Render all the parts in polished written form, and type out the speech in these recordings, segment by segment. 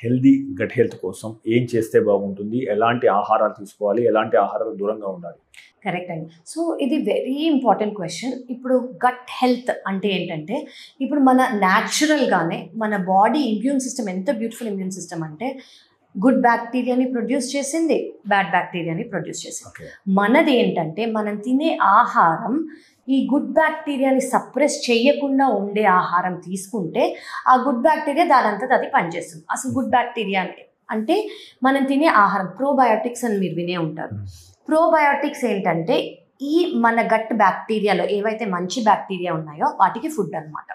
Healthy gut health కోసం ఏం చేస్తే బాగుంటుంది, ఎలాంటి ఆహారాలు తీసుకోవాలి, ఎలాంటి ఆహారాలు దూరంగా ఉండాలి? కరెక్ట్ అండి. సో ఇది వెరీ ఇంపార్టెంట్ క్వశ్చన్. ఇప్పుడు గట్ హెల్త్ అంటే ఏంటంటే, ఇప్పుడు మన న్యాచురల్గానే మన బాడీ ఇమ్యూన్ సిస్టమ్ ఎంత బ్యూటిఫుల్ ఇమ్యూన్ సిస్టమ్ అంటే, గుడ్ బ్యాక్టీరియాని ప్రొడ్యూస్ చేసింది, బ్యాడ్ బ్యాక్టీరియాని ప్రొడ్యూస్ చేసింది. మనది ఏంటంటే, మనం తినే ఆహారం ఈ గుడ్ బ్యాక్టీరియాని సప్రెస్ చేయకుండా ఉండే ఆహారం తీసుకుంటే ఆ గుడ్ బ్యాక్టీరియా దానంతట అది పనిచేస్తుంది. అసలు గుడ్ బ్యాక్టీరియా అంటే మనం తినే ఆహారం, ప్రోబయోటిక్స్ అని మీరు వినే ఉంటారు. ప్రోబయోటిక్స్ ఏంటంటే ఈ మన గట్ బ్యాక్టీరియాలో ఏవైతే మంచి బ్యాక్టీరియా ఉన్నాయో వాటికి ఫుడ్ అనమాట.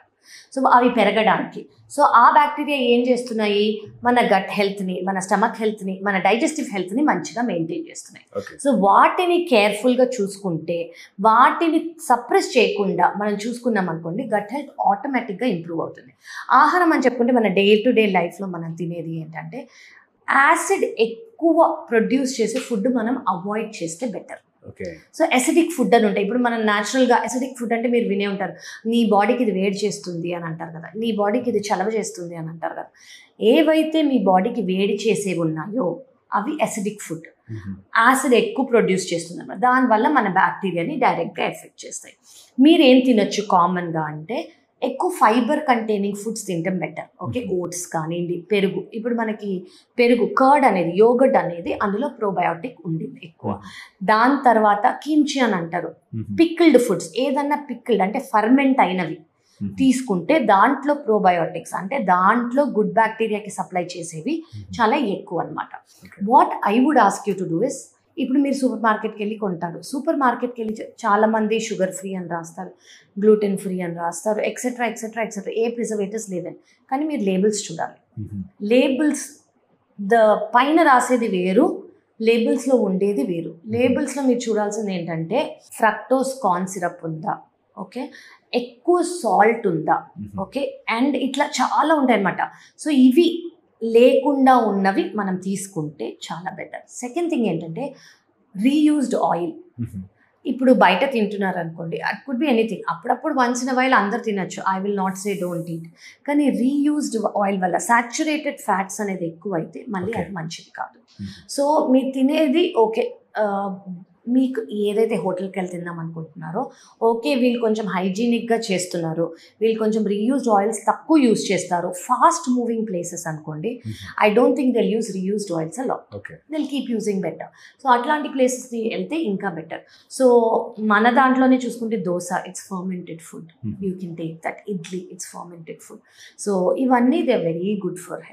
సో అవి పెరగడానికి. సో ఆ బ్యాక్టీరియా ఏం చేస్తున్నాయి, మన గట్ హెల్త్ని, మన స్టమక్ హెల్త్ని, మన డైజెస్టివ్ హెల్త్ని మంచిగా మెయింటైన్ చేస్తున్నాయి. సో వాటిని కేర్ఫుల్గా చూసుకుంటే, వాటిని సప్రెస్ చేయకుండా మనం చూసుకున్నాం అనుకోండి, గట్ హెల్త్ ఆటోమేటిక్గా ఇంప్రూవ్ అవుతుంది. ఆహారం అని చెప్పుకుంటే మన డే టు డే లైఫ్లో మనం తినేది ఏంటంటే, యాసిడ్ ఎక్కువ ప్రొడ్యూస్ చేసే ఫుడ్ మనం అవాయిడ్ చేస్తే బెటర్. సో ఎసిడిక్ ఫుడ్ అని ఉంటాయి. ఇప్పుడు మనం న్యాచురల్గా ఎసిడిక్ ఫుడ్ అంటే మీరు వినే ఉంటారు, నీ బాడీకి ఇది వేడి చేస్తుంది అని అంటారు కదా, నీ బాడీకి ఇది చలవ చేస్తుంది అని అంటారు కదా. ఏవైతే మీ బాడీకి వేడి చేసేవి ఉన్నాయో అవి ఎసిడిక్ ఫుడ్. యాసిడ్ ఎక్కువ ప్రొడ్యూస్ చేస్తుంది అన్నమాట. దానివల్ల మన బ్యాక్టీరియాని డైరెక్ట్గా ఎఫెక్ట్ చేస్తాయి. మీరేం తినొచ్చు కామన్గా అంటే, ఎక్కువ ఫైబర్ కంటైనింగ్ ఫుడ్స్ తినడం బెటర్. ఓకే, ఓట్స్ కానివ్వండి, పెరుగు. ఇప్పుడు మనకి పెరుగు, కర్డ్ అనేది, యోగర్ట్ అనేది అందులో ప్రోబయోటిక్ ఉండింది ఎక్కువ. దాని తర్వాత కిమ్చి అని అంటారు, పిక్కిల్డ్ ఫుడ్స్. ఏదన్నా పిక్కిల్డ్ అంటే ఫర్మెంట్ అయినవి తీసుకుంటే దాంట్లో ప్రోబయోటిక్స్ అంటే దాంట్లో గుడ్ బ్యాక్టీరియాకి సప్లై చేసేవి చాలా ఎక్కువ అనమాట. What I would ask you to do is, ఇప్పుడు మీరు సూపర్ మార్కెట్కి వెళ్ళి కొంటారు. సూపర్ మార్కెట్కి వెళ్ళి చాలామంది షుగర్ ఫ్రీ అని రాస్తారు, గ్లూటెన్ ఫ్రీ అని రాస్తారు, ఎక్సెట్రా ఎక్సెట్రా ఎక్సెట్రా, ఏ ప్రిజర్వేటివ్స్ లేవని. కానీ మీరు లేబుల్స్ చూడాలి. లేబుల్స్ పైన రాసేది వేరు, లేబుల్స్లో ఉండేది వేరు. లేబుల్స్లో మీరు చూడాల్సింది ఏంటంటే, ఫ్రక్టోస్ కార్న్ సిరప్ ఉందా, ఓకే, ఎక్కువ సాల్ట్ ఉందా, ఓకే, అండ్ ఇట్లా చాలా ఉంటాయి అన్నమాట. సో ఇవి లేకుండా ఉన్నవి మనం తీసుకుంటే చాలా బెటర్. సెకండ్ థింగ్ ఏంటంటే, రీయూజ్డ్ ఆయిల్. ఇప్పుడు బయట తింటున్నారు అనుకోండి, అట్ కుడ్ బి ఎనీథింగ్. అప్పుడప్పుడు వన్స్ ఇన్ వైల్ అందరు తినచ్చు, I will not say don't eat. కానీ రీయూజ్డ్ ఆయిల్ వల్ల సాచురేటెడ్ ఫ్యాట్స్ అనేది ఎక్కువైతే మళ్ళీ అది మంచిది కాదు. సో మీరు తినేది ఓకే, మీకు ఏదైతే హోటల్కి వెళ్ళి తిందాం అనుకుంటున్నారో, ఓకే, వీళ్ళు కొంచెం హైజీనిక్గా చేస్తున్నారు, వీళ్ళు కొంచెం రీయూజ్డ్ ఆయిల్స్ తక్కువ యూజ్ చేస్తారు, ఫాస్ట్ మూవింగ్ ప్లేసెస్ అనుకోండి, I don't think they'll use reused oils a lot. They'll keep using better. So అట్లాంటి ప్లేసెస్కి వెళ్తే ఇంకా బెటర్. సో మన దాంట్లోనే చూసుకుంటే dosa, it's fermented food, you can take that. Idli, it's fermented food. So ఇవన్నీ they are very good for health.